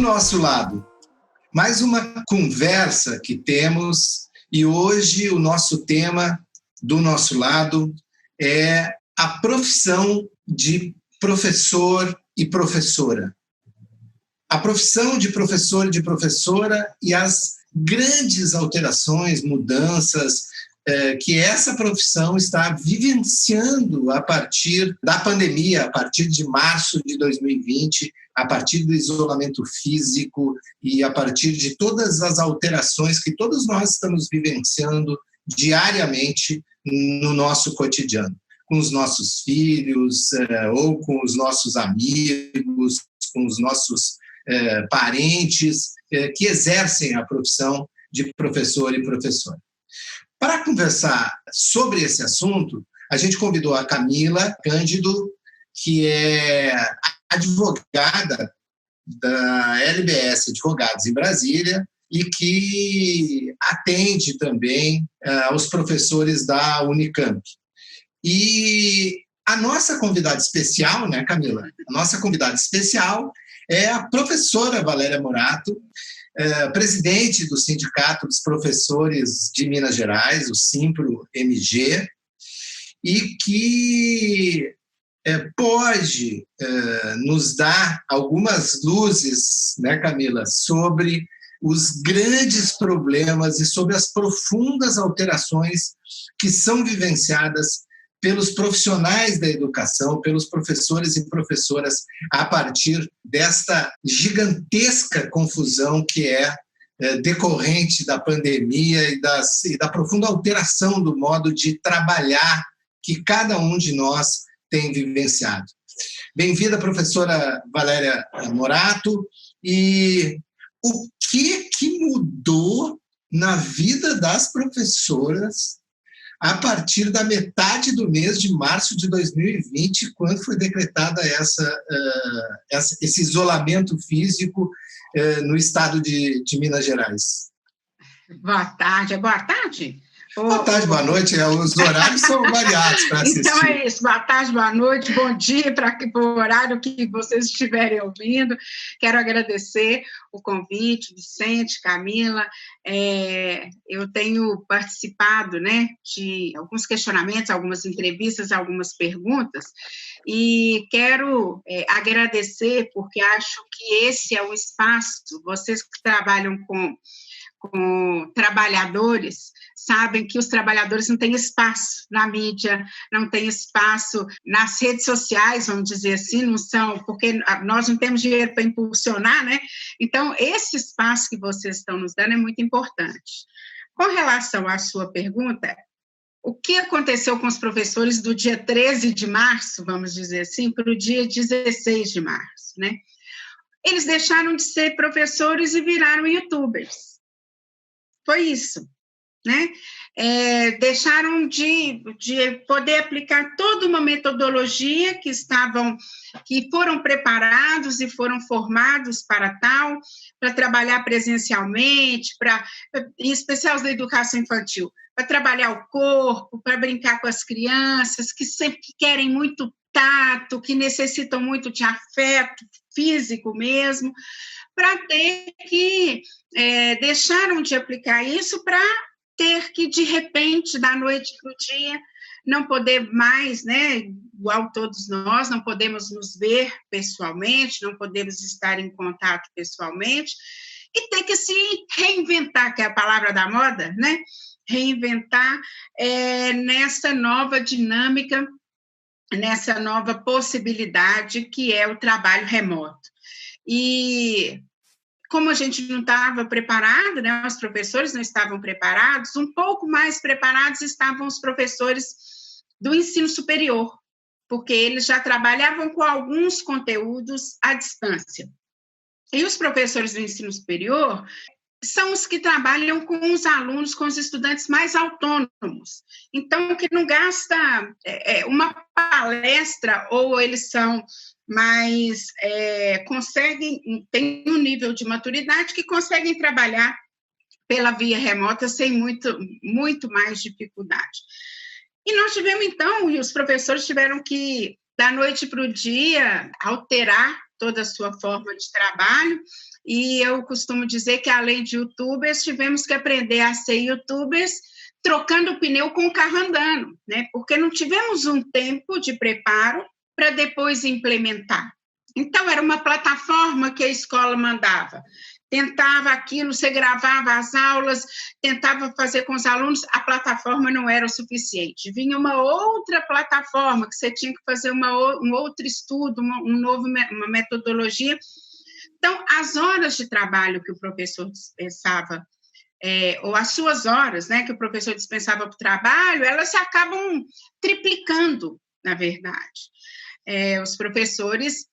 nosso lado. Mais uma conversa que temos, e hoje o nosso tema do nosso lado é a profissão de professor e professora. A profissão de professor e de professora e as grandes alterações, mudanças que essa profissão está vivenciando a partir da pandemia, a partir de março de 2020, a partir do isolamento físico e a partir de todas as alterações que todos nós estamos vivenciando diariamente no nosso cotidiano, com os nossos filhos, ou com os nossos amigos, com os nossos parentes que exercem a profissão de professor e professora. Para conversar sobre esse assunto, a gente convidou a Camila Cândido, que é advogada da LBS Advogados em Brasília e que atende também os professores da Unicamp. E a nossa convidada especial, né, Camila? A nossa convidada especial é a professora Valéria Morato, presidente do Sindicato dos Professores de Minas Gerais, o Simpro-MG, e que pode nos dar algumas luzes, né, Camila, sobre os grandes problemas e sobre as profundas alterações que são vivenciadas pelos profissionais da educação, pelos professores e professoras, a partir desta gigantesca confusão que é decorrente da pandemia e da profunda alteração do modo de trabalhar que cada um de nós tem vivenciado. Bem-vinda, professora Valéria Morato. E o que mudou na vida das professoras a partir da metade do mês de março de 2020, quando foi decretada esse isolamento físico no estado de Minas Gerais? Boa tarde. Boa tarde? Boa tarde, boa noite. Os horários são variados para assistir. Então é isso. Boa tarde, boa noite, bom dia para o horário que vocês estiverem ouvindo. Quero agradecer o convite, Vicente, Camila. Eu tenho participado, né, de alguns questionamentos, algumas entrevistas, algumas perguntas, e quero agradecer, porque acho que esse é o espaço, vocês que trabalham com trabalhadores, sabem que os trabalhadores não têm espaço na mídia, não têm espaço nas redes sociais, vamos dizer assim, não são, porque nós não temos dinheiro para impulsionar, né? Então, esse espaço que vocês estão nos dando é muito importante. Com relação à sua pergunta, o que aconteceu com os professores do dia 13 de março, vamos dizer assim, para o dia 16 de março, né? Eles deixaram de ser professores e viraram youtubers. Foi isso, né? Deixaram de poder aplicar toda uma metodologia que foram preparados e foram formados para tal, para trabalhar presencialmente, em especial os da educação infantil, para trabalhar o corpo, para brincar com as crianças, que sempre querem muito tato, que necessitam muito de afeto físico mesmo, para ter que deixaram de aplicar isso para ter que, de repente, da noite para o dia, não poder mais, né, igual todos nós, não podemos nos ver pessoalmente, não podemos estar em contato pessoalmente, e ter que se reinventar, que é a palavra da moda, né? Reinventar nessa nova dinâmica, nessa nova possibilidade que é o trabalho remoto. E como a gente não estava preparado, né, os professores não estavam preparados, um pouco mais preparados estavam os professores do ensino superior, porque eles já trabalhavam com alguns conteúdos à distância. E os professores do ensino superior são os que trabalham com os alunos, com os estudantes mais autônomos. Então, que não gasta uma palestra, ou eles são mais, têm um nível de maturidade que conseguem trabalhar pela via remota sem muito mais dificuldade. E nós tivemos, então, e os professores tiveram que, da noite para o dia, alterar toda a sua forma de trabalho, e eu costumo dizer que, além de youtubers, tivemos que aprender a ser youtubers trocando o pneu com o carro andando, né? Porque não tivemos um tempo de preparo para depois implementar. Então, era uma plataforma que a escola mandava. Tentava aquilo, você gravava as aulas, tentava fazer com os alunos, a plataforma não era o suficiente. Vinha uma outra plataforma, que você tinha que fazer um outro estudo, uma metodologia. Então, as horas de trabalho que o professor dispensava, ou as suas horas, né, que o professor dispensava para o trabalho, elas se acabam triplicando, na verdade. Os professores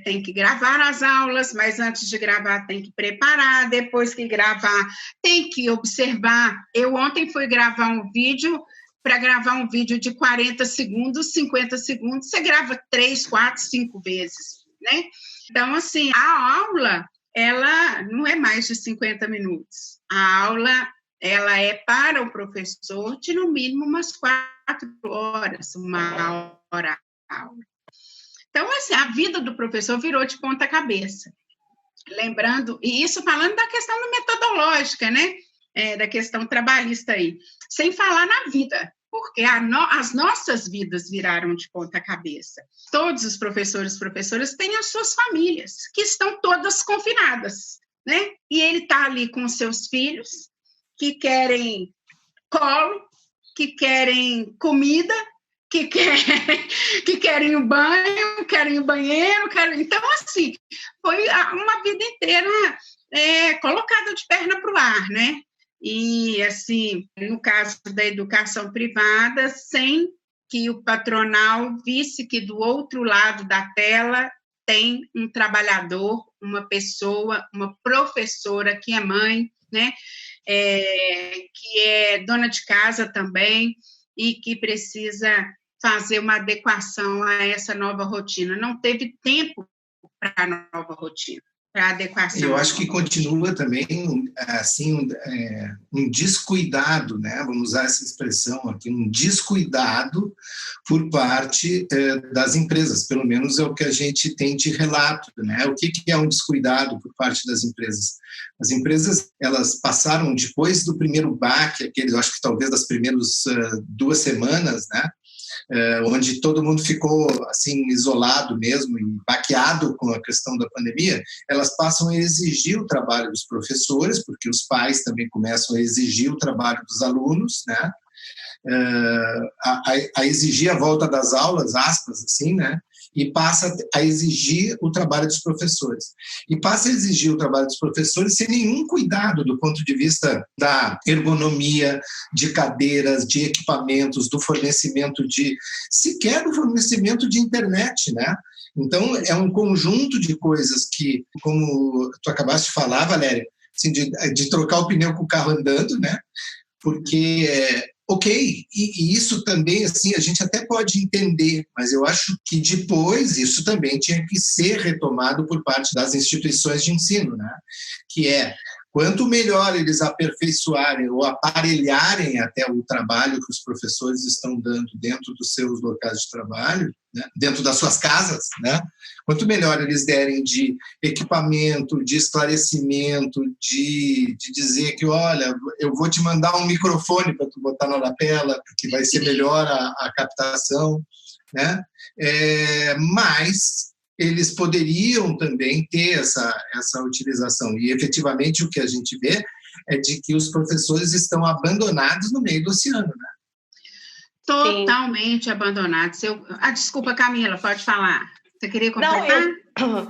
tem que gravar as aulas, mas antes de gravar tem que preparar, depois que gravar tem que observar. Eu ontem fui gravar um vídeo, para gravar um vídeo de 40 segundos, 50 segundos, você grava 3, 4, 5 vezes, né? Então, assim, a aula, ela não é mais de 50 minutos. A aula, ela é para o professor de, no mínimo, umas 4 horas, uma hora a aula. Então, assim, a vida do professor virou de ponta cabeça. Lembrando, e isso falando da questão metodológica, né? Da questão trabalhista aí. Sem falar na vida, porque as nossas vidas viraram de ponta cabeça. Todos os professores e professoras têm as suas famílias, que estão todas confinadas, né? E ele está ali com seus filhos, que querem colo, que querem comida, que querem o banho, querem o banheiro, Então, assim, foi uma vida inteira colocada de perna para o ar, né? E, assim, no caso da educação privada, sem que o patronal visse que do outro lado da tela tem um trabalhador, uma pessoa, uma professora que é mãe, né? Que é dona de casa também e que precisa fazer uma adequação a essa nova rotina. Não teve tempo para a nova rotina, para a adequação. Eu acho que continua também, assim, um descuidado, né? Vamos usar essa expressão aqui, um descuidado por parte das empresas, pelo menos é o que a gente tem de relato, né? O que é um descuidado por parte das empresas? As empresas, elas passaram, depois do primeiro baque, eu acho que talvez das primeiras 2 semanas, né? Onde todo mundo ficou assim isolado mesmo e baqueado com a questão da pandemia, elas passam a exigir o trabalho dos professores, porque os pais também começam a exigir o trabalho dos alunos, né? A exigir a volta das aulas, aspas, assim, né? E passa a exigir o trabalho dos professores. E passa a exigir o trabalho dos professores sem nenhum cuidado do ponto de vista da ergonomia, de cadeiras, de equipamentos, do fornecimento sequer do fornecimento de internet, né? Então, é um conjunto de coisas que, como tu acabaste de falar, Valéria, assim, de trocar o pneu com o carro andando, né? Porque ok, e isso também, assim, a gente até pode entender, mas eu acho que depois isso também tinha que ser retomado por parte das instituições de ensino, né? Que quanto melhor eles aperfeiçoarem ou aparelharem até o trabalho que os professores estão dando dentro dos seus locais de trabalho, né? Dentro das suas casas, né? Quanto melhor eles derem de equipamento, de esclarecimento, de dizer que, olha, eu vou te mandar um microfone para tu botar na lapela, porque vai ser melhor a captação, né? Mas eles poderiam também ter essa utilização. E, efetivamente, o que a gente vê é de que os professores estão abandonados no meio do oceano, né? Totalmente abandonados. Desculpa, Camila, pode falar. Você queria completar? Não,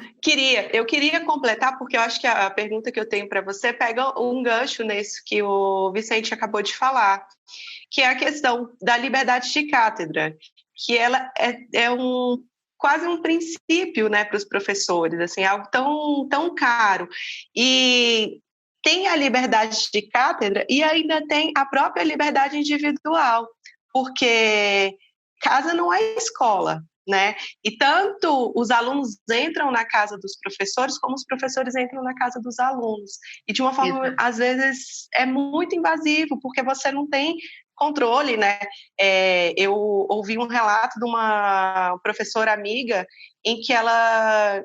eu queria completar, porque eu acho que a pergunta que eu tenho para você pega um gancho nisso que o Vicente acabou de falar, que é a questão da liberdade de cátedra, que ela quase um princípio, né, para os professores, assim, algo tão caro. E tem a liberdade de cátedra e ainda tem a própria liberdade individual, porque casa não é escola, né? E tanto os alunos entram na casa dos professores, como os professores entram na casa dos alunos. E de uma forma, às vezes, é muito invasivo, porque você não tem controle, né? Eu ouvi um relato de uma professora amiga em que ela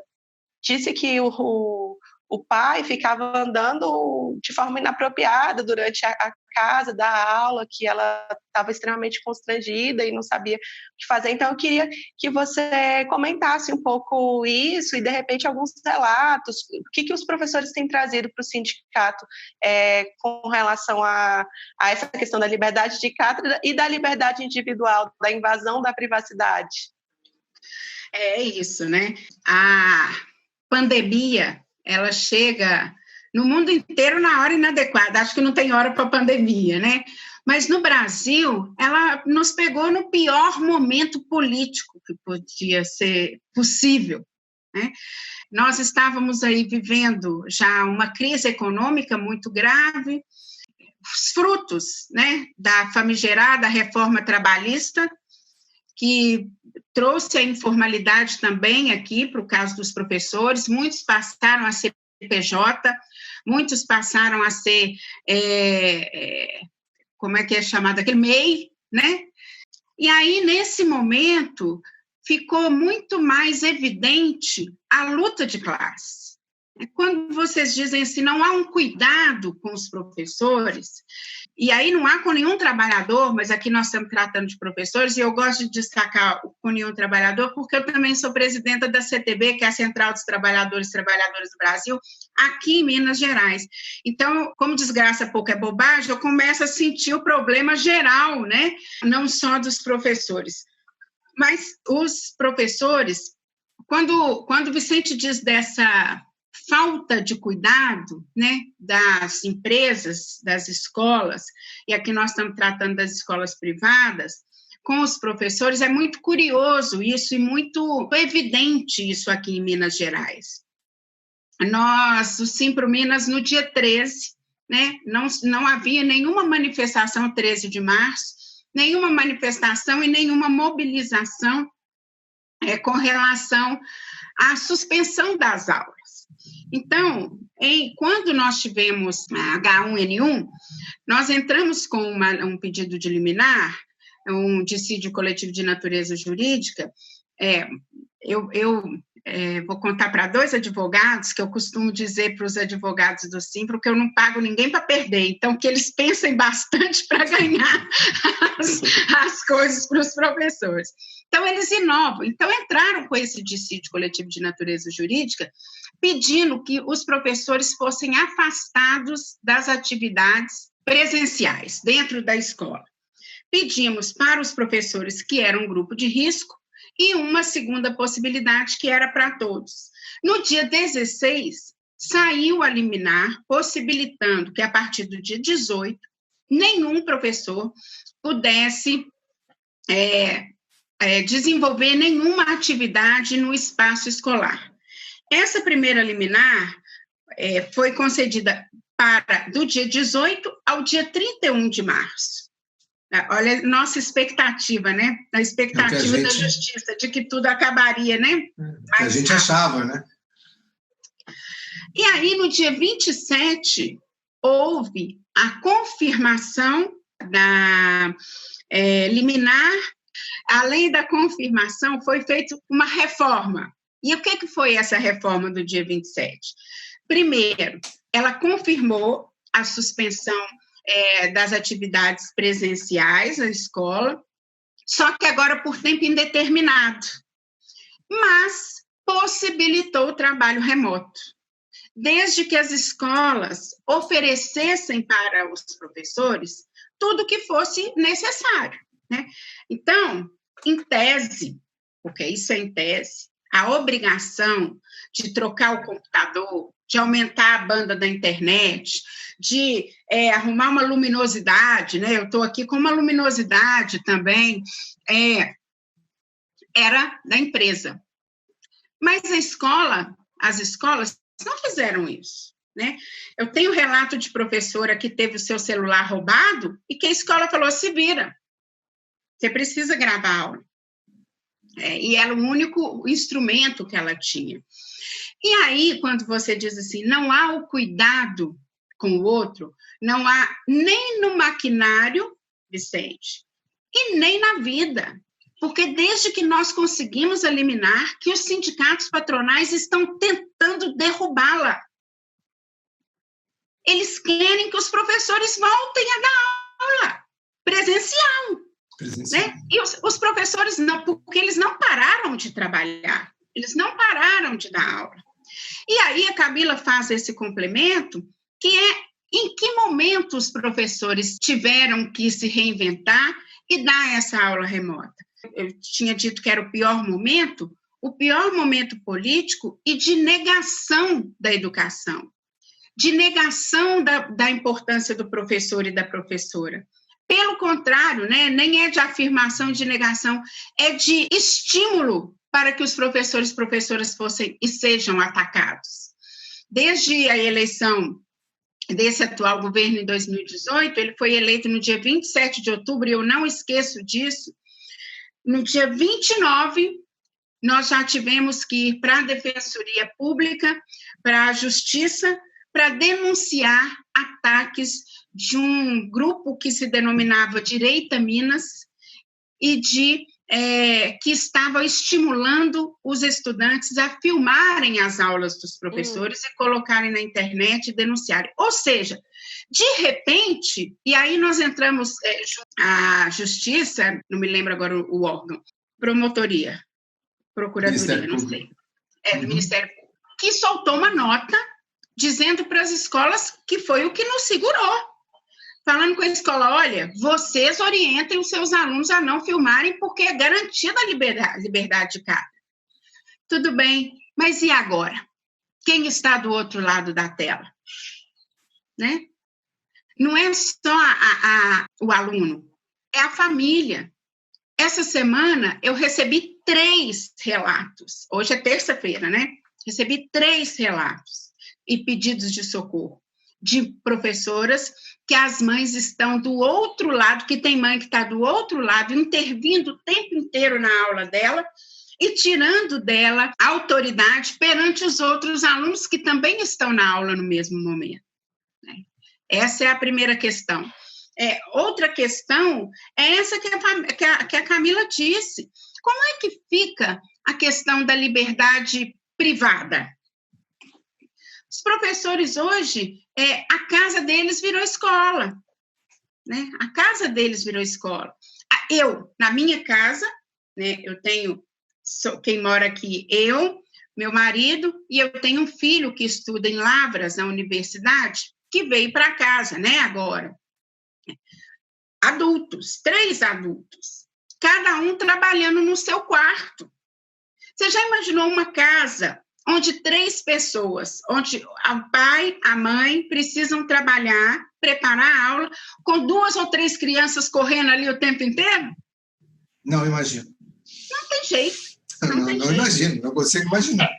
disse que o pai ficava andando de forma inapropriada durante a casa da aula, que ela estava extremamente constrangida e não sabia o que fazer. Então, eu queria que você comentasse um pouco isso e, de repente, alguns relatos. O que os professores têm trazido para o sindicato com relação a essa questão da liberdade de cátedra e da liberdade individual, da invasão da privacidade? É isso, né? A pandemia, ela chega no mundo inteiro na hora inadequada. Acho que não tem hora para pandemia, né? Mas no Brasil, ela nos pegou no pior momento político que podia ser possível, né? Nós estávamos aí vivendo já uma crise econômica muito grave, os frutos, né, da famigerada reforma trabalhista, que trouxe a informalidade também aqui para o caso dos professores. Muitos passaram a ser PJ, muitos passaram a ser, como é que é chamado? Aquele MEI, né? E aí, nesse momento, ficou muito mais evidente a luta de classe. Quando vocês dizem assim, não há um cuidado com os professores, e aí não há com nenhum trabalhador, mas aqui nós estamos tratando de professores, e eu gosto de destacar o com nenhum trabalhador, porque eu também sou presidenta da CTB, que é a Central dos Trabalhadores e Trabalhadoras do Brasil, aqui em Minas Gerais. Então, como desgraça pouco é bobagem, eu começo a sentir o problema geral, né? Não só dos professores. Mas os professores, quando o Vicente diz dessa falta de cuidado, né, das empresas, das escolas, e aqui nós estamos tratando das escolas privadas, com os professores, é muito curioso isso e muito evidente isso aqui em Minas Gerais. Nós, o Simpro Minas, no dia 13, né, não havia nenhuma manifestação, 13 de março, nenhuma manifestação e nenhuma mobilização com relação à suspensão das aulas. Então, quando nós tivemos a H1N1, nós entramos com um pedido de liminar, um dissídio coletivo de natureza jurídica. Eu vou contar para 2 advogados, que eu costumo dizer para os advogados do Simpro que eu não pago ninguém para perder, então que eles pensem bastante para ganhar as coisas para os professores. Então, eles inovam. Então, entraram com esse dissídio coletivo de natureza jurídica, pedindo que os professores fossem afastados das atividades presenciais dentro da escola. Pedimos para os professores que eram um grupo de risco e uma segunda possibilidade que era para todos. No dia 16, saiu a liminar, possibilitando que, a partir do dia 18, nenhum professor pudesse desenvolver nenhuma atividade no espaço escolar. Essa primeira liminar foi concedida do dia 18 ao dia 31 de março. Olha, nossa expectativa, né? A expectativa da justiça, de que tudo acabaria, né? Que a gente achava, né? E aí, no dia 27, houve a confirmação da liminar. Além da confirmação, foi feita uma reforma. E o que foi essa reforma do dia 27? Primeiro, ela confirmou a suspensão das atividades presenciais na escola, só que agora por tempo indeterminado, mas possibilitou o trabalho remoto, desde que as escolas oferecessem para os professores tudo o que fosse necessário, né? Então, em tese, porque isso é em tese, a obrigação de trocar o computador, de aumentar a banda da internet, de arrumar uma luminosidade, né? Eu estou aqui com uma luminosidade também, era da empresa. Mas as escolas não fizeram isso, né? Eu tenho relato de professora que teve o seu celular roubado e que a escola falou, se vira, você precisa gravar a aula. E era o único instrumento que ela tinha. E aí, quando você diz assim, não há o cuidado com o outro, não há nem no maquinário, Vicente, e nem na vida. Porque desde que nós conseguimos eliminar, que os sindicatos patronais estão tentando derrubá-la. Eles querem que os professores voltem a dar aula presencial. Né? E os professores não, porque eles não pararam de trabalhar, eles não pararam de dar aula. E aí a Camila faz esse complemento, que é em que momento os professores tiveram que se reinventar e dar essa aula remota. Eu tinha dito que era o pior momento político e de negação da educação, de negação da importância do professor e da professora. Pelo contrário, né, nem é de afirmação, de negação, é de estímulo para que os professores e professoras fossem e sejam atacados. Desde a eleição desse atual governo em 2018, ele foi eleito no dia 27 de outubro, e eu não esqueço disso. No dia 29, nós já tivemos que ir para a Defensoria Pública, para a Justiça, para denunciar ataques de um grupo que se denominava Direita Minas e que estava estimulando os estudantes a filmarem as aulas dos professores e colocarem na internet e denunciarem. Ou seja, de repente, e aí nós entramos, a Justiça, não me lembro agora o órgão, Promotoria, Procuradoria, não sei, do Ministério Público, que soltou uma nota dizendo para as escolas que foi o que nos segurou, falando com a escola, olha, vocês orientem os seus alunos a não filmarem porque é garantida a liberdade de cátedra. Tudo bem, mas e agora? Quem está do outro lado da tela? Né? Não é só o aluno, é a família. Essa semana eu recebi 3 relatos, hoje é terça-feira, né? Recebi 3 relatos e pedidos de socorro de professoras que as mães estão do outro lado, que tem mãe que está do outro lado, intervindo o tempo inteiro na aula dela e tirando dela a autoridade perante os outros alunos que também estão na aula no mesmo momento. Né? Essa é a primeira questão. Outra questão é essa que a Camila disse. Como é que fica a questão da liberdade privada? Os professores hoje, a casa deles virou escola, né? A casa deles virou escola. Eu, na minha casa, né, eu tenho, quem mora aqui, eu, meu marido, e eu tenho um filho que estuda em Lavras, na universidade, que veio para casa, né, agora. Adultos, 3 adultos, cada um trabalhando no seu quarto. Você já imaginou uma casa onde 3 pessoas, onde o pai, a mãe precisam trabalhar, preparar a aula, com 2 ou 3 crianças correndo ali o tempo inteiro? Não imagino. Não tem jeito. Não imagino, não consigo imaginar.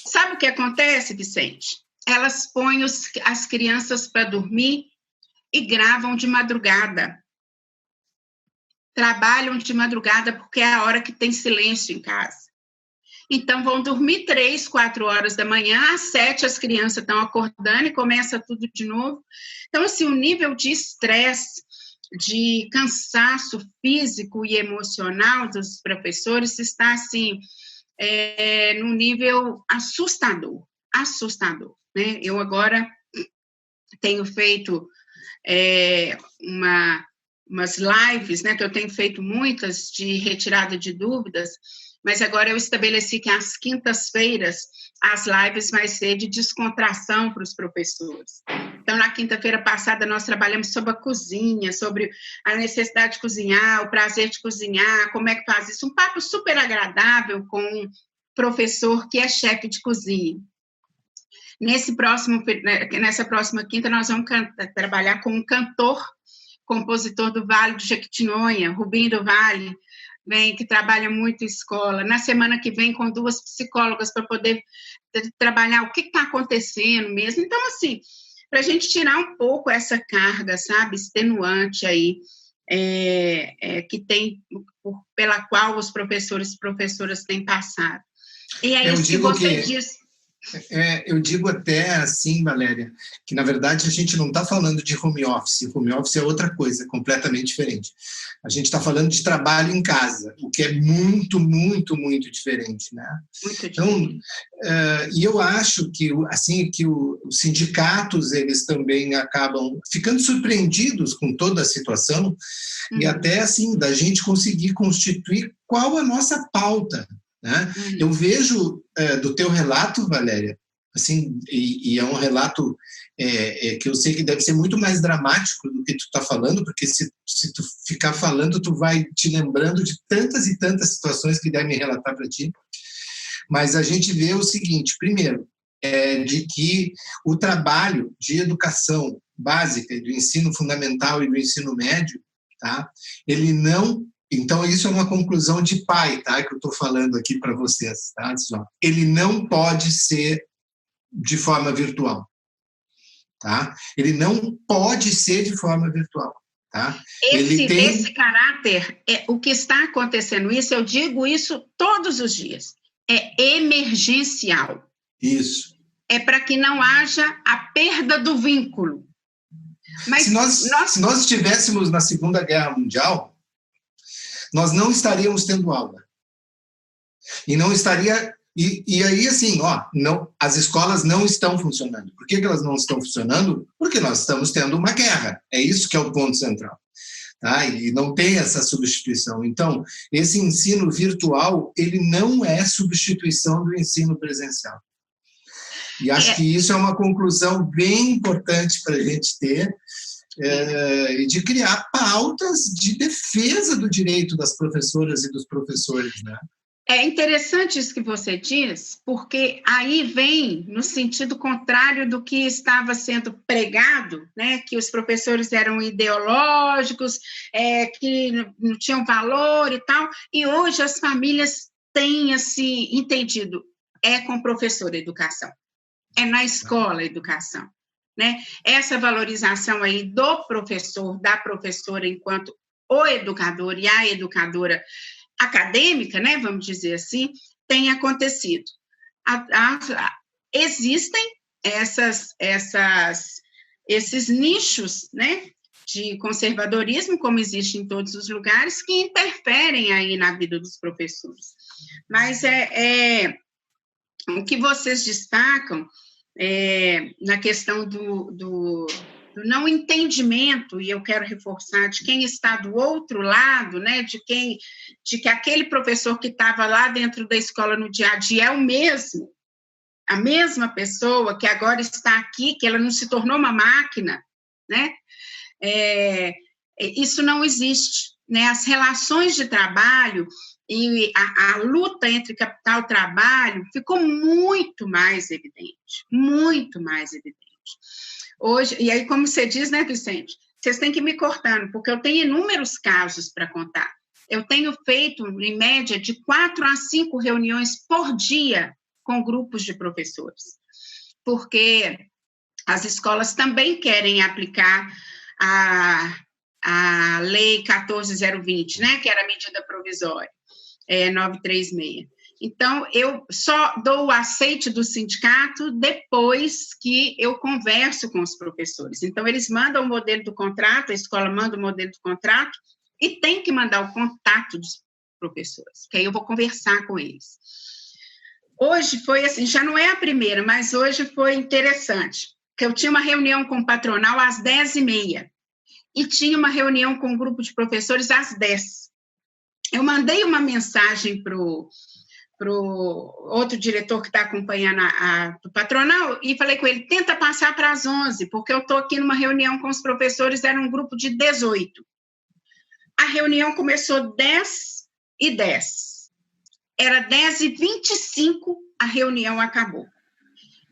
Sabe o que acontece, Vicente? Elas põem as crianças para dormir e gravam de madrugada. Trabalham de madrugada porque é a hora que tem silêncio em casa. Então, vão dormir 3, 4 horas da manhã, às 7 as crianças estão acordando e começa tudo de novo. Então, assim, o nível de estresse, de cansaço físico e emocional dos professores está, assim, num nível assustador, né? Eu agora tenho feito umas lives, né, que eu tenho feito muitas de retirada de dúvidas, mas agora eu estabeleci que às quintas-feiras as lives vai ser de descontração para os professores. Então, na quinta-feira passada, nós trabalhamos sobre a cozinha, sobre a necessidade de cozinhar, o prazer de cozinhar, como é que faz isso. Um papo super agradável com um professor que é chefe de cozinha. Nessa próxima quinta, nós vamos trabalhar com um cantor, compositor do Vale do Jequitinhonha, Rubinho do Vale, que trabalha muito em escola. Na semana que vem, com 2 psicólogas para poder trabalhar o que está acontecendo mesmo. Então, assim, para a gente tirar um pouco essa carga, sabe, extenuante aí, que tem, pela qual os professores e professoras têm passado. E é isso que você diz. Eu digo até assim, Valéria, que na verdade a gente não está falando de home office. Home office é outra coisa, completamente diferente. A gente está falando de trabalho em casa, o que é muito, muito, muito diferente, né? Muito então, diferente. E eu acho que assim que os sindicatos eles também acabam ficando surpreendidos com toda a situação e até assim da gente conseguir constituir qual a nossa pauta. Né? Eu vejo do teu relato, Valéria, assim, e é um relato que eu sei que deve ser muito mais dramático do que tu está falando, porque se tu ficar falando, tu vai te lembrando de tantas e tantas situações que devem relatar para ti. Mas a gente vê o seguinte, primeiro, de que o trabalho de educação básica, do ensino fundamental e do ensino médio, tá? Ele não... Então, isso é uma conclusão de pai, tá? Que eu estou falando aqui para vocês, tá? Ele não pode ser de forma virtual, tá? Ele não pode ser de forma virtual, tá? Esse caráter, o que está acontecendo isso, eu digo isso todos os dias, é emergencial. Isso. É para que não haja a perda do vínculo. Mas se nós estivéssemos na Segunda Guerra Mundial, nós não estaríamos tendo aula. E não estaria... E aí, assim, as escolas não estão funcionando. Por que elas não estão funcionando? Porque nós estamos tendo uma guerra. É isso que é o ponto central. Tá? E não tem essa substituição. Então, esse ensino virtual, ele não é substituição do ensino presencial. E acho que isso é uma conclusão bem importante para a gente ter, e de criar pautas de defesa do direito das professoras e dos professores, né? É interessante isso que você diz, porque aí vem no sentido contrário do que estava sendo pregado, né? Que os professores eram ideológicos, que não tinham valor e tal, e hoje as famílias têm assim, entendido, é com o professor a educação, é na escola a educação. Né? Essa valorização aí do professor, da professora, enquanto o educador e a educadora acadêmica, né, vamos dizer assim, tem acontecido. Existem esses nichos, né, de conservadorismo, como existe em todos os lugares, que interferem aí na vida dos professores. Mas o que vocês destacam na questão do não entendimento, e eu quero reforçar, de quem está do outro lado, né, de que aquele professor que estava lá dentro da escola no dia a dia é o mesmo, a mesma pessoa que agora está aqui, que ela não se tornou uma máquina, né? Isso não existe, né? As relações de trabalho e a luta entre capital e trabalho ficou muito mais evidente, muito mais evidente. Hoje, e aí, como você diz, né, Vicente, vocês têm que ir me cortando, porque eu tenho inúmeros casos para contar. Eu tenho feito, em média, de 4 a 5 reuniões por dia com grupos de professores, porque as escolas também querem aplicar a Lei 14.020, né, que era a medida provisória. 936. Então, eu só dou o aceite do sindicato depois que eu converso com os professores. Então, eles mandam o modelo do contrato, a escola manda o modelo do contrato e tem que mandar o contato dos professores, que aí eu vou conversar com eles. Hoje foi assim, já não é a primeira, mas hoje foi interessante, que eu tinha uma reunião com o patronal às 10h30 e tinha uma reunião com um grupo de professores às 10h. Eu mandei uma mensagem para o outro diretor que está acompanhando o patronal e falei com ele, tenta passar para as 11h, porque eu estou aqui numa reunião com os professores, era um grupo de 18. A reunião começou 10h10. Era 10h25, a reunião acabou.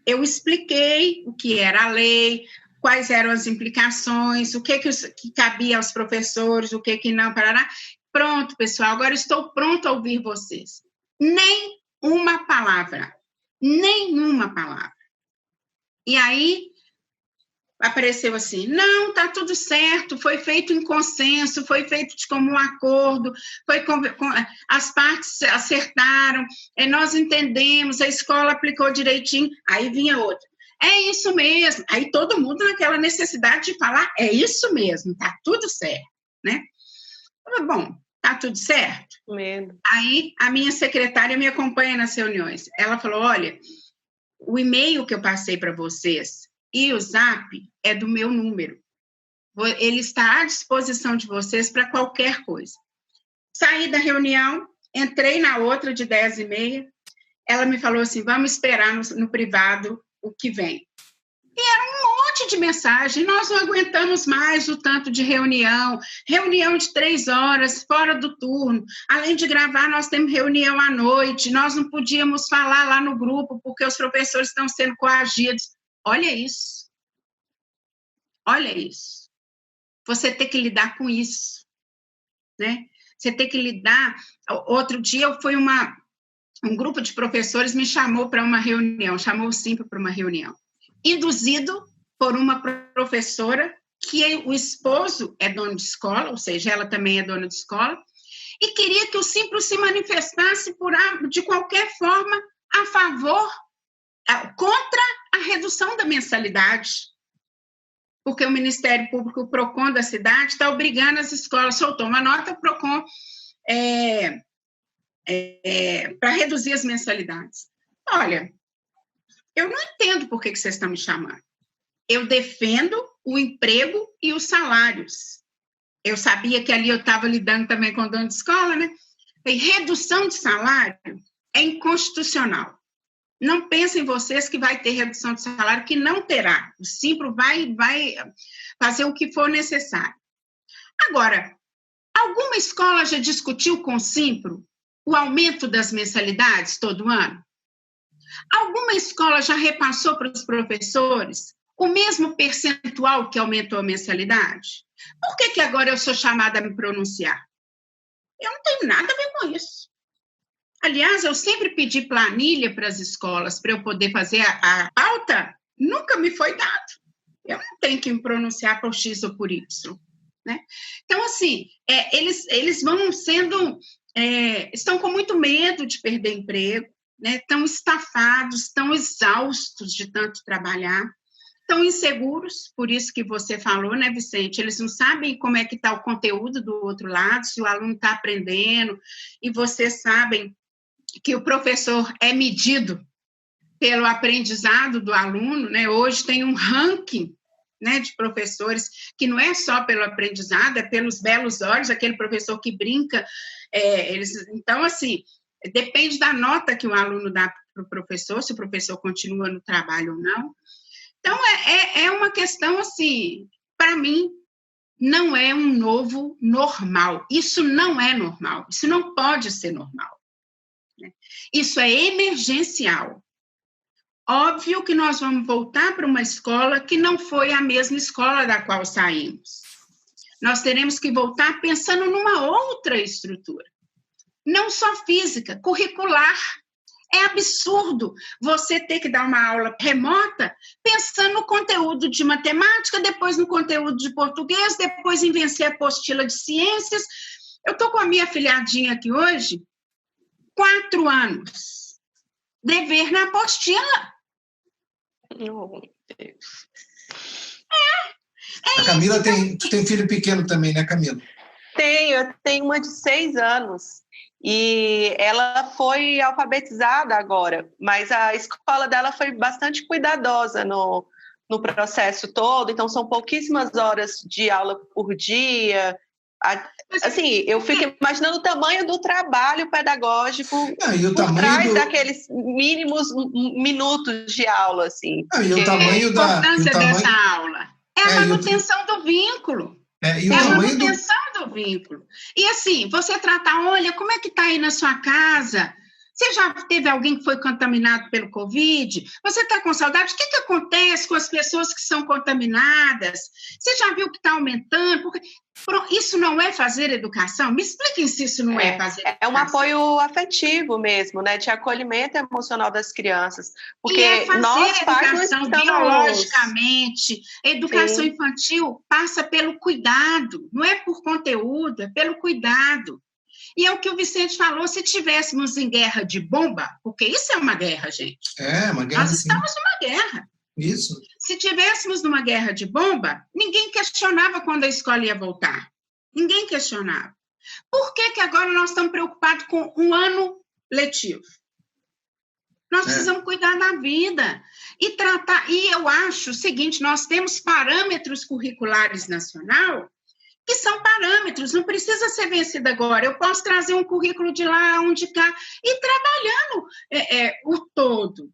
Eu expliquei o que era a lei, quais eram as implicações, o que cabia aos professores, o que não, parará. Pronto, pessoal, agora estou pronto a ouvir vocês. Nenhuma palavra. E aí, apareceu assim, não, está tudo certo, foi feito em consenso, foi feito de comum acordo, as partes acertaram, nós entendemos, a escola aplicou direitinho, aí vinha outra. É isso mesmo. Aí todo mundo naquela necessidade de falar, é isso mesmo, tá tudo certo, né? Bom, tá tudo certo? Medo. Aí a minha secretária me acompanha nas reuniões. Ela falou, olha, o e-mail que eu passei para vocês e o Zap é do meu número. Ele está à disposição de vocês para qualquer coisa. Saí da reunião, entrei na outra de 10h30, ela me falou assim, vamos esperar no privado o que vem. E era um monte de mensagem, nós não aguentamos mais o tanto de reunião de 3 horas, fora do turno, além de gravar, nós temos reunião à noite, nós não podíamos falar lá no grupo, porque os professores estão sendo coagidos. Olha isso. Olha isso. Você tem que lidar com isso, né? Você tem que lidar... Outro dia, um grupo de professores me chamou para uma reunião, chamou o Simpro para uma reunião, induzido por uma professora que o esposo é dono de escola, ou seja, ela também é dona de escola, e queria que o Simpro se manifestasse de qualquer forma a favor, contra a redução da mensalidade, porque o Ministério Público, o PROCON da cidade, está obrigando as escolas, soltou uma nota, o PROCON... para reduzir as mensalidades. Olha, eu não entendo por que vocês estão me chamando. Eu defendo o emprego e os salários. Eu sabia que ali eu estava lidando também com dono de escola, né? E redução de salário é inconstitucional. Não pensem vocês que vai ter redução de salário, que não terá. O Simpro vai fazer o que for necessário. Agora, alguma escola já discutiu com o Simpro o aumento das mensalidades todo ano? Alguma escola já repassou para os professores o mesmo percentual que aumentou a mensalidade? Por que agora eu sou chamada a me pronunciar? Eu não tenho nada a ver com isso. Aliás, eu sempre pedi planilha para as escolas para eu poder fazer a pauta, nunca me foi dado. Eu não tenho que me pronunciar por X ou por Y, né? Então, assim, eles vão sendo... estão com muito medo de perder emprego, né? Estão estafados, estão exaustos de tanto trabalhar, estão inseguros, por isso que você falou, né, Vicente? Eles não sabem como é que está o conteúdo do outro lado, se o aluno está aprendendo, e vocês sabem que o professor é medido pelo aprendizado do aluno, né? Hoje tem um ranking, né, de professores, que não é só pelo aprendizado, é pelos belos olhos, aquele professor que brinca, então, assim, depende da nota que o aluno dá para o professor, se o professor continua no trabalho ou não. Então, é uma questão, assim, para mim, não é um novo normal. Isso não é normal, isso não pode ser normal, né? Isso é emergencial. Óbvio que nós vamos voltar para uma escola que não foi a mesma escola da qual saímos. Nós teremos que voltar pensando numa outra estrutura. Não só física, curricular. É absurdo você ter que dar uma aula remota pensando no conteúdo de matemática, depois no conteúdo de português, depois em vencer a apostila de ciências. Eu estou com a minha afilhadinha aqui hoje, 4 anos. Dever na apostila. Oh, Deus. A Camila tu tem filho pequeno também, né, Camila? Eu tenho uma de 6 anos e ela foi alfabetizada agora, mas a escola dela foi bastante cuidadosa no processo todo, então são pouquíssimas horas de aula por dia. Assim, eu fico imaginando o tamanho do trabalho pedagógico por trás daqueles mínimos minutos de aula, assim. E o tamanho a importância dessa aula é a manutenção do vínculo. A manutenção do vínculo. E assim, você tratar, olha, como é que está aí na sua casa? Você já teve alguém que foi contaminado pelo Covid? Você está com saudade? O que acontece com as pessoas que são contaminadas? Você já viu que está aumentando? Porque isso não é fazer educação? Me expliquem se isso não é fazer educação. É um apoio afetivo mesmo, né? De acolhimento emocional das crianças. Porque e é fazer nós, educação biologicamente. A educação Sim. infantil passa pelo cuidado. Não é por conteúdo, é pelo cuidado. E é o que o Vicente falou, se tivéssemos em guerra de bomba, porque isso é uma guerra, gente. É, uma guerra. Nós estamos numa guerra. Isso. Se tivéssemos numa guerra de bomba, ninguém questionava quando a escola ia voltar. Ninguém questionava. Por que agora nós estamos preocupados com um ano letivo? Nós precisamos cuidar da vida e tratar. E eu acho o seguinte, nós temos parâmetros curriculares nacional que são parâmetros, não precisa ser vencido agora. Eu posso trazer um currículo de lá, um de cá, e trabalhando o todo.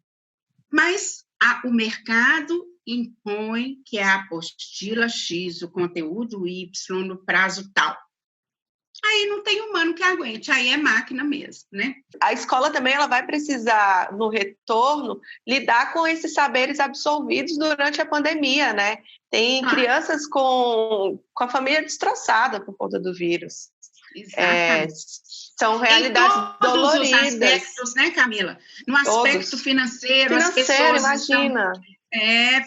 Mas o mercado impõe que é a apostila X, o conteúdo Y, no prazo tal. Aí não tem humano que aguente, aí é máquina mesmo, né? A escola também ela vai precisar, no retorno, lidar com esses saberes absorvidos durante a pandemia, né? Tem crianças com a família destroçada por conta do vírus. São realidades doloridas. Em todos os aspectos, né, Camila? No aspecto financeiro, as pessoas imagina.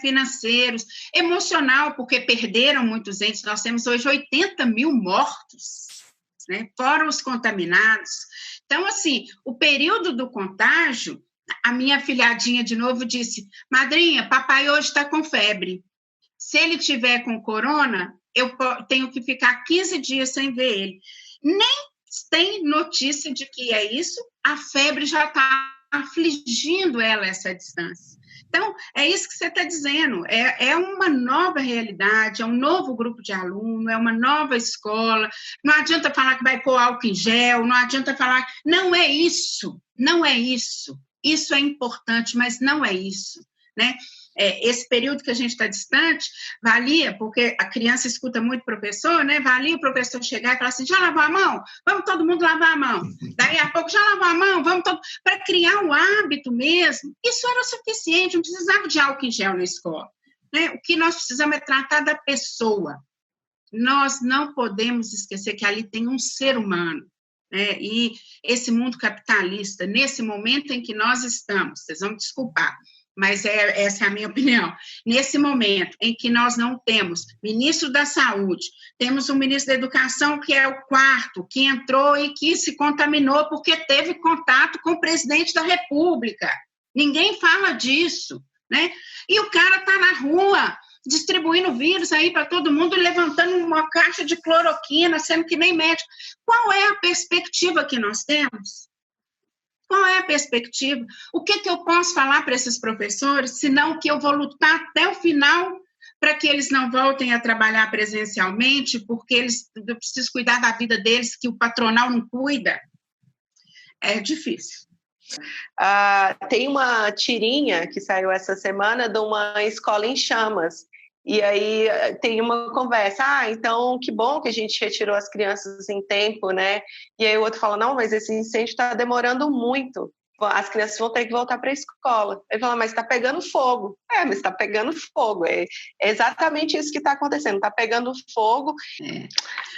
Financeiros, emocional, porque perderam muitos entes. Nós temos hoje 80 mil mortos, né? Fora os contaminados. Então, assim, o período do contágio, a minha afilhadinha de novo disse, madrinha, papai hoje está com febre. Se ele tiver com corona, eu tenho que ficar 15 dias sem ver ele. Nem tem notícia de que é isso, a febre já está afligindo ela essa distância. Então, é isso que você está dizendo, é uma nova realidade, é um novo grupo de aluno, é uma nova escola, não adianta falar que vai pôr álcool em gel, não adianta falar, não é isso, isso é importante, mas não é isso, né? Esse período que a gente está distante, valia, porque a criança escuta muito o professor, né? Valia o professor chegar e falar assim, já lavou a mão? Vamos todo mundo lavar a mão. Daí a pouco, já lavou a mão? Vamos todo... Para criar um hábito mesmo, isso era o suficiente, não precisava de álcool em gel na escola, né? O que nós precisamos é tratar da pessoa. Nós não podemos esquecer que ali tem um ser humano, né? E esse mundo capitalista, nesse momento em que nós estamos, vocês vão me desculpar, mas essa é a minha opinião, nesse momento em que nós não temos ministro da Saúde, temos um ministro da Educação que é o quarto, que entrou e que se contaminou porque teve contato com o presidente da República. Ninguém fala disso, né? E o cara está na rua distribuindo vírus aí para todo mundo, levantando uma caixa de cloroquina, sendo que nem médico. Qual é a perspectiva que nós temos? Qual é a perspectiva? O que eu posso falar para esses professores, senão que eu vou lutar até o final para que eles não voltem a trabalhar presencialmente, porque eu preciso cuidar da vida deles, que o patronal não cuida? É difícil. Tem uma tirinha que saiu essa semana de uma escola em chamas. E aí tem uma conversa, então que bom que a gente retirou as crianças em tempo, né? E aí o outro fala, não, mas esse incêndio está demorando muito, as crianças vão ter que voltar para a escola. Ele fala, mas está pegando fogo. Mas está pegando fogo, é exatamente isso que está acontecendo, está pegando fogo.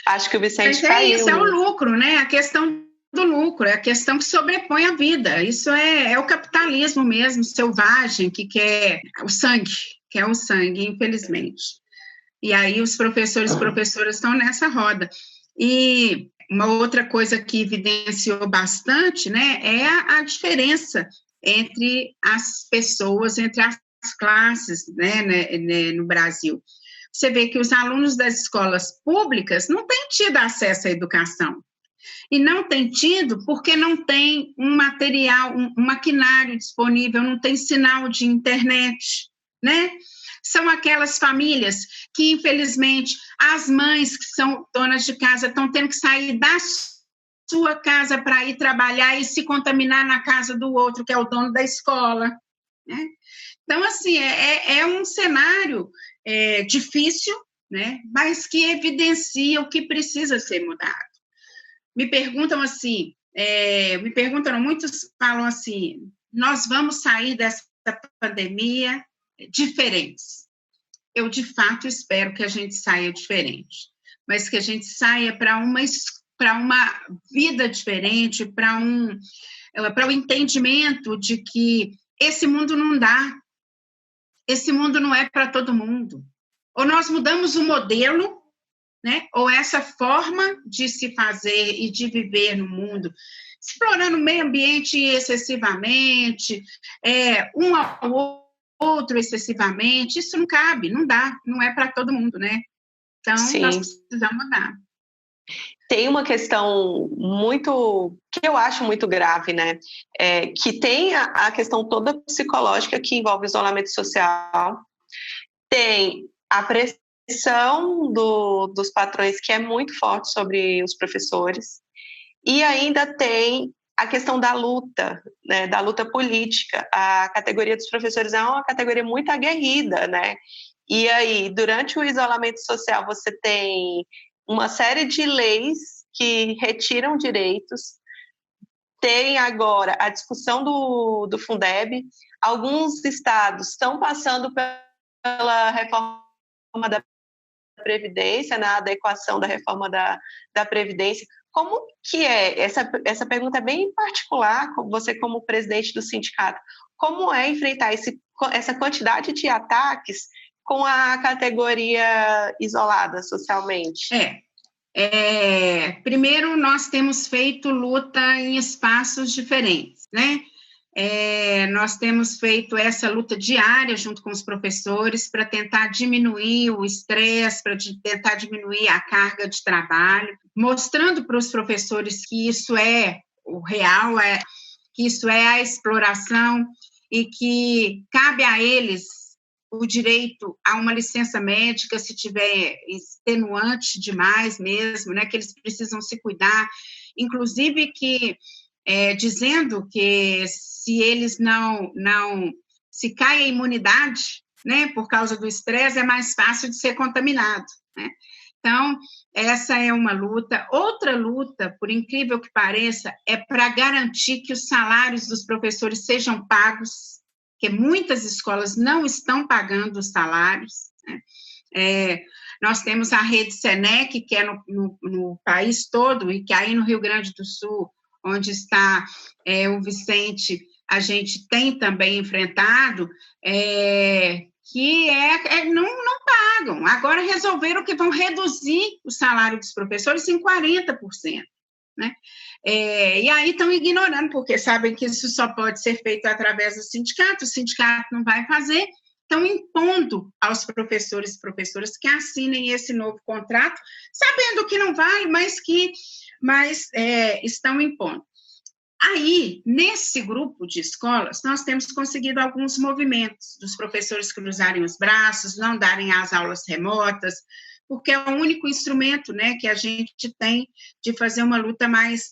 Acho que o Vicente caiu. Isso, é o lucro, né? A questão do lucro, é a questão que sobrepõe a vida. Isso é o capitalismo mesmo, selvagem, que quer o sangue, infelizmente. E aí os professores e professoras estão nessa roda. E uma outra coisa que evidenciou bastante, né, é a diferença entre as pessoas, entre as classes, né, no Brasil. Você vê que os alunos das escolas públicas não têm tido acesso à educação. E não tem tido porque não tem um material, um maquinário disponível, não tem sinal de internet, né? São aquelas famílias que, infelizmente, as mães que são donas de casa estão tendo que sair da sua casa para ir trabalhar e se contaminar na casa do outro, que é o dono da escola, né? Então, assim, é um cenário difícil, né? Mas que evidencia o que precisa ser mudado. Me perguntam assim, me perguntam, muitos falam assim, nós vamos sair dessa pandemia diferentes. Eu, de fato, espero que a gente saia diferente, mas que a gente saia para uma vida diferente, para o entendimento de que esse mundo não dá, esse mundo não é para todo mundo. Ou nós mudamos o modelo, né? Ou essa forma de se fazer e de viver no mundo, explorando o meio ambiente excessivamente, um ao outro excessivamente, isso não cabe, não dá, não é para todo mundo, né? Então, sim, nós precisamos mudar. Tem uma questão que eu acho muito grave, né? Que tem a questão toda psicológica que envolve isolamento social, tem a pressão dos patrões que é muito forte sobre os professores, e ainda tem a questão da luta, né, da luta política. A categoria dos professores é uma categoria muito aguerrida, né? E aí, durante o isolamento social, você tem uma série de leis que retiram direitos. Tem agora a discussão do Fundeb. Alguns estados estão passando pela reforma da Previdência, na adequação da reforma da Previdência. Como que é? Essa pergunta é bem particular, você como presidente do sindicato. Como é enfrentar essa quantidade de ataques com a categoria isolada socialmente? Primeiro, nós temos feito luta em espaços diferentes, né? Nós temos feito essa luta diária junto com os professores para tentar diminuir o estresse, para tentar diminuir a carga de trabalho, mostrando para os professores que isso é o real, que isso é a exploração e que cabe a eles o direito a uma licença médica se tiver extenuante demais mesmo, né, que eles precisam se cuidar, inclusive que dizendo que se eles se cai a imunidade, né, por causa do estresse, é mais fácil de ser contaminado, né? Então, essa é uma luta. Outra luta, por incrível que pareça, é para garantir que os salários dos professores sejam pagos, porque muitas escolas não estão pagando os salários, né? Nós temos a rede SENEC, que é no país todo, e que aí no Rio Grande do Sul, onde está o Vicente, a gente tem também enfrentado, que não pagam. Agora resolveram que vão reduzir o salário dos professores em 40%. Né? E aí estão ignorando, porque sabem que isso só pode ser feito através do sindicato, o sindicato não vai fazer, estão impondo aos professores e professoras que assinem esse novo contrato, sabendo que não vale, mas estão impondo. Aí, nesse grupo de escolas, nós temos conseguido alguns movimentos dos professores cruzarem os braços, não darem as aulas remotas, porque é o único instrumento, né, que a gente tem de fazer uma luta mais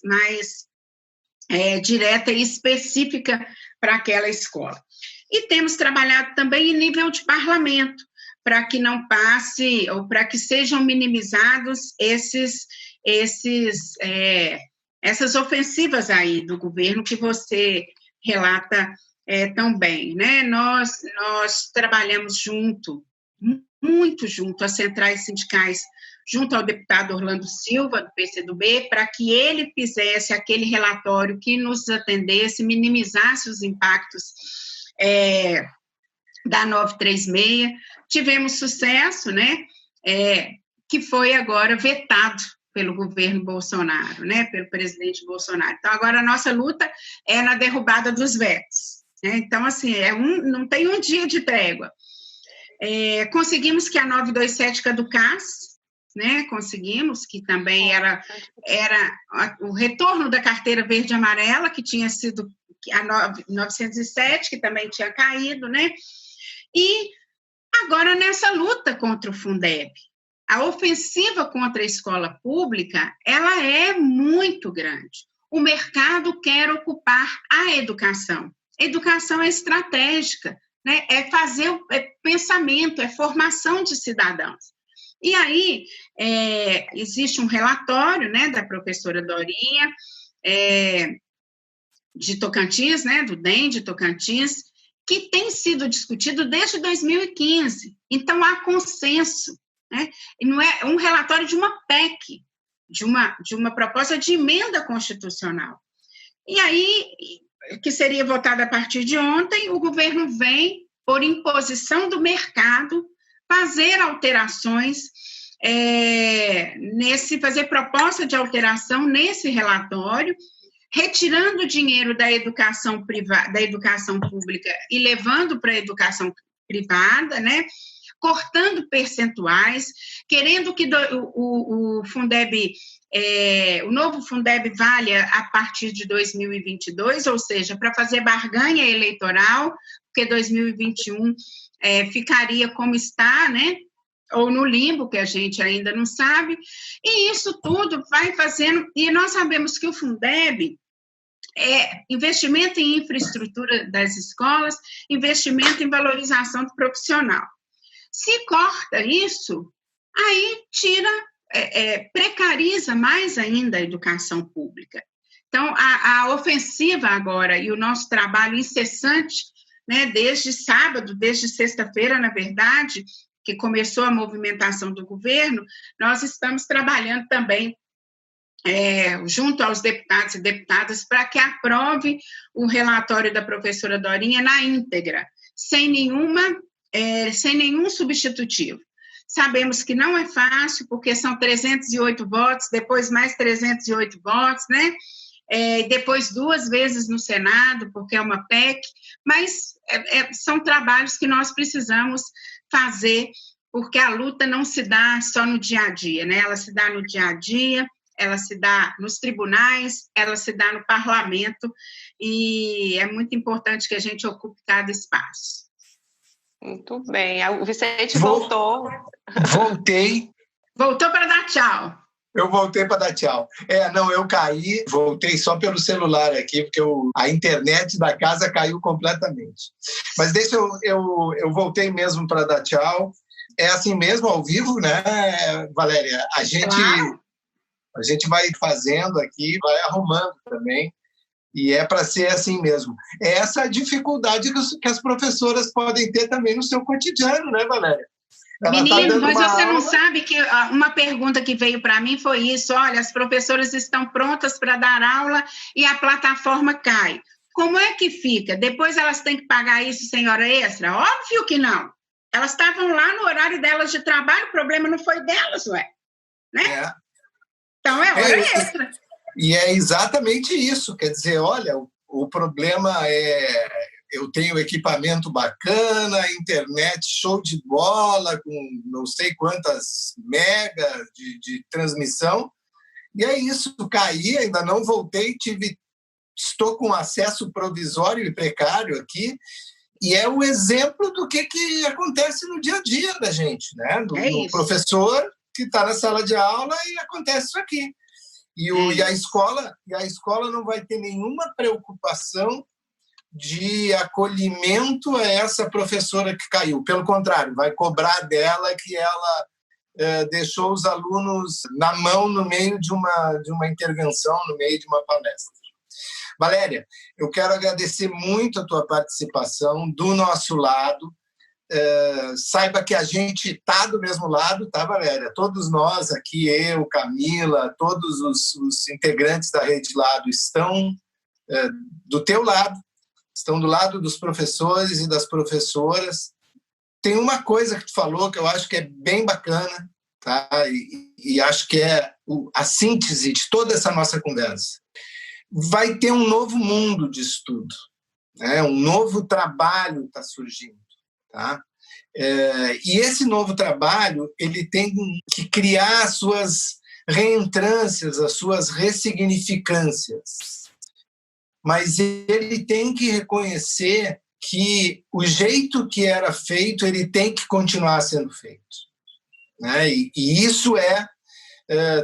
direta e específica para aquela escola. E temos trabalhado também em nível de parlamento, para que não passe, ou para que sejam minimizados essas ofensivas aí do governo que você relata tão bem, né? Nós trabalhamos muito junto às centrais sindicais, junto ao deputado Orlando Silva, do PCdoB, para que ele fizesse aquele relatório que nos atendesse, minimizasse os impactos da 936. Tivemos sucesso, né? Que foi agora vetado pelo governo Bolsonaro, né, pelo presidente Bolsonaro. Então, agora a nossa luta é na derrubada dos vetos, né? Então, assim, não tem um dia de trégua. Conseguimos que a 927 caducasse, né? Conseguimos, que também era o retorno da carteira verde e amarela, que tinha sido a 907, que também tinha caído, né? E agora nessa luta contra o Fundeb, a ofensiva contra a escola pública, ela é muito grande. O mercado quer ocupar a educação. Educação é estratégica, né? É fazer pensamento, é formação de cidadãos. E aí, existe um relatório, né, da professora Dorinha, de Tocantins, né, do DEM de Tocantins, que tem sido discutido desde 2015. Então, há consenso, né? E não é um relatório de uma PEC, de uma proposta de emenda constitucional. E aí, que seria votada a partir de ontem, o governo vem, por imposição do mercado, fazer alterações, fazer proposta de alteração nesse relatório, retirando dinheiro da educação privada, da educação pública e levando para a educação privada, né? Cortando percentuais, querendo que o Fundeb, o novo Fundeb valha a partir de 2022, ou seja, para fazer barganha eleitoral, porque 2021 ficaria como está, né? Ou no limbo, que a gente ainda não sabe, e isso tudo vai fazendo, e nós sabemos que o Fundeb é investimento em infraestrutura das escolas, investimento em valorização do profissional. Se corta isso, aí precariza mais ainda a educação pública. Então, a ofensiva agora e o nosso trabalho incessante, né, desde sábado, desde sexta-feira, na verdade, que começou a movimentação do governo, nós estamos trabalhando também junto aos deputados e deputadas para que aprove o relatório da professora Dorinha na íntegra, sem nenhum substitutivo. Sabemos que não é fácil, porque são 308 votos, depois mais 308 votos, né? Depois 2 vezes no Senado, porque é uma PEC, mas são trabalhos que nós precisamos fazer, porque a luta não se dá só no dia a dia, né? Ela se dá no dia a dia, ela se dá nos tribunais, ela se dá no parlamento, e é muito importante que a gente ocupe cada espaço. Muito bem. O Vicente voltou. Voltei. Voltou para dar tchau. Eu voltei para dar tchau. Eu caí, voltei só pelo celular aqui, porque a internet da casa caiu completamente. Mas deixa eu voltei mesmo para dar tchau. É assim mesmo, ao vivo, né, Valéria? A gente vai fazendo aqui, vai arrumando também, e é para ser assim mesmo. É essa dificuldade que as professoras podem ter também no seu cotidiano, né, Valéria? Menino, mas você não sabe que uma pergunta que veio para mim foi isso: olha, as professoras estão prontas para dar aula e a plataforma cai. Como é que fica? Depois elas têm que pagar isso sem hora extra? Óbvio que não. Elas estavam lá no horário delas de trabalho, o problema não foi delas, ué. Né? Então é hora extra. E é exatamente isso. Quer dizer, olha, o problema eu tenho equipamento bacana, internet show de bola, com não sei quantas megas de transmissão, e é isso, caí, ainda não voltei, estou com acesso provisório e precário aqui, e é o exemplo do que acontece no dia a dia da gente, né? Do professor que está na sala de aula e acontece isso aqui. E a escola não vai ter nenhuma preocupação de acolhimento a essa professora que caiu. Pelo contrário, vai cobrar dela que ela deixou os alunos na mão no meio de uma intervenção, no meio de uma palestra. Valéria, eu quero agradecer muito a tua participação do nosso lado. Saiba que a gente está do mesmo lado, tá, Valéria? Todos nós aqui, eu, Camila, todos os integrantes da Rede Lado estão do teu lado, estão do lado dos professores e das professoras. Tem uma coisa que tu falou que eu acho que é bem bacana, tá? E acho que é a síntese de toda essa nossa conversa. Vai ter um novo mundo de estudo, né? Um novo trabalho está surgindo, tá? E esse novo trabalho ele tem que criar as suas reentrâncias, as suas ressignificâncias. Mas ele tem que reconhecer que o jeito que era feito, ele tem que continuar sendo feito, né? E isso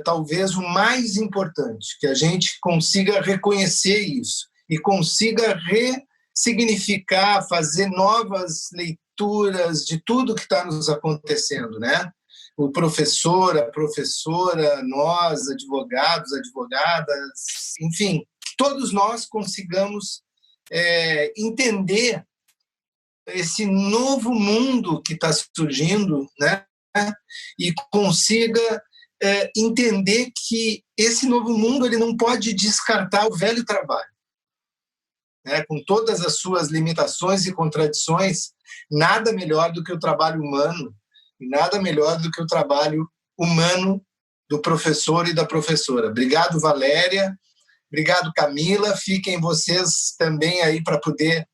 talvez o mais importante, que a gente consiga reconhecer isso e consiga ressignificar, fazer novas leituras de tudo que está nos acontecendo, né? o professor, a professora, nós, advogados, advogadas, enfim, todos nós consigamos entender esse novo mundo que está surgindo, né? E consiga entender que esse novo mundo ele não pode descartar o velho trabalho, né? Com todas as suas limitações e contradições, nada melhor do que o trabalho humano, e nada melhor do que o trabalho humano do professor e da professora. Obrigado, Valéria. Obrigado, Camila. Fiquem vocês também aí para poder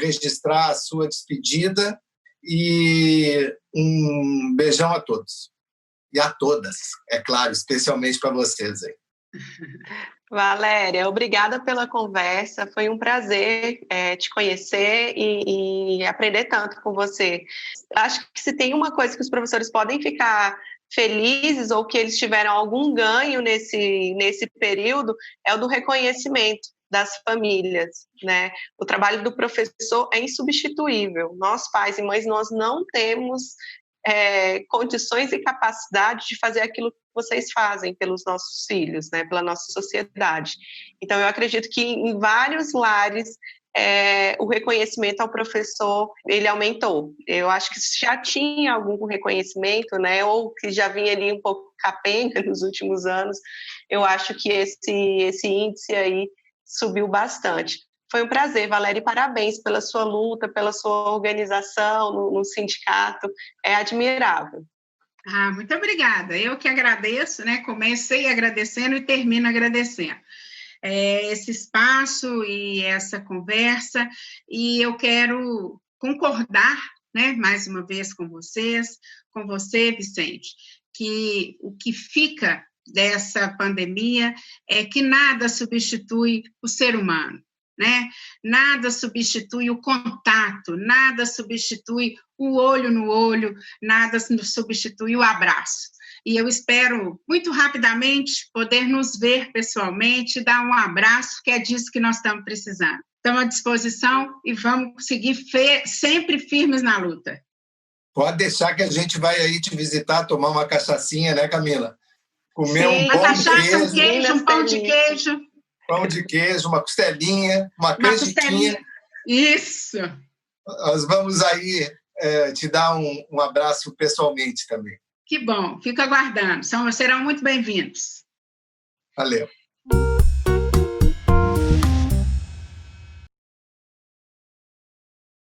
registrar a sua despedida. E um beijão a todos. E a todas, é claro, especialmente para vocês aí. Valéria, obrigada pela conversa. Foi um prazer te conhecer e aprender tanto com você. Acho que se tem uma coisa que os professores podem ficar felizes ou que eles tiveram algum ganho nesse período é o do reconhecimento das famílias, né? O trabalho do professor é insubstituível. Nós, pais e mães, nós não temos condições e capacidade de fazer aquilo que vocês fazem pelos nossos filhos, né? Pela nossa sociedade. Então, eu acredito que em vários lares o reconhecimento ao professor, ele aumentou. Eu acho que já tinha algum reconhecimento, né? Ou que já vinha ali um pouco capenga nos últimos anos. Eu acho que esse índice aí subiu bastante. Foi um prazer, Valéria, e parabéns pela sua luta, pela sua organização no sindicato. É admirável. Muito obrigada. Eu que agradeço, né? Comecei agradecendo e termino agradecendo esse espaço e essa conversa, e eu quero concordar, né, mais uma vez com você, Vicente, que o que fica dessa pandemia é que nada substitui o ser humano, né? Nada substitui o contato, nada substitui o olho no olho, nada substitui o abraço. E eu espero, muito rapidamente, poder nos ver pessoalmente, dar um abraço, que é disso que nós estamos precisando. Estamos à disposição e vamos seguir sempre firmes na luta. Pode deixar que a gente vai aí te visitar, tomar uma cachaçinha, né, Camila? Comer um pão de queijo. Um pão de queijo. Pão de queijo, uma costelinha, uma canjiquinha. Isso. Nós vamos aí te dar um abraço pessoalmente também. Que bom, fico aguardando. Serão muito bem-vindos. Valeu.